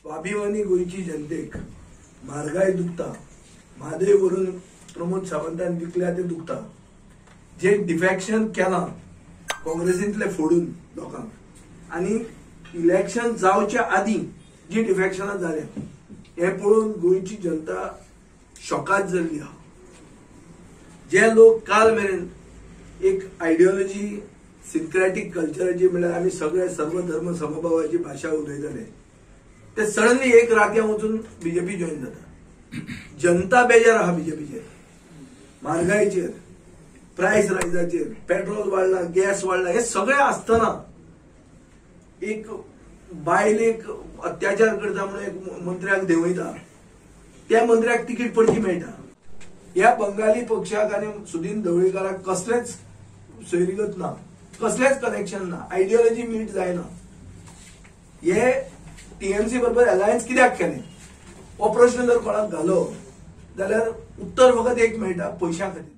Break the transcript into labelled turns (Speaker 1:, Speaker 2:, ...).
Speaker 1: स्वाभिमानी गोयची जनतेक म्हारगाय दुखता, म्हादय व्हरून प्रमोद सावंतान विकल्या ते दुखता. जे डिफेक्शन केला काँग्रेसींतले फोडून लोकांक आणि इलेक्शन जावच्या आधी जी डिफेक्शनां जाल्या हे पळोवन गोयची जनता शॉकात जाल्ली आहा. जे लोक काल मेरेन एक आयडियोलॉजी सिंक्रॅटिक कल्चराची म्हणल्यार आमी सगळे सर्व धर्म समभावाची भाषा उलयताले ते सडनली एक रात्यां वचून बीजेपी जॉईन जाता. जनता बेजार आहा बीजेपीचेर, म्हारगायेचेर, प्रायस रायजाचेर, पेट्रोल वाडला, गॅस वाडला, हे सगळे आसतना एक बायलेक अत्याचार करता म्हणून एक मंत्र्याक देंवयता, त्या मंत्र्याक तिकीट पडची मेळटा. ह्या बंगाली पक्षाक आनी सुदीन ढवळीकाराक कसलेच सोयरीगत ना, कसलेच कनेक्शन ना, आयडियोलॉजी मीट जायना. हे टीएमसी बरोबर अलायन्स कित्याक केलें हो प्रश्न जर कोणाक घालो जाल्यार उत्तर फकत एक मेळटा, पयशां खातीर.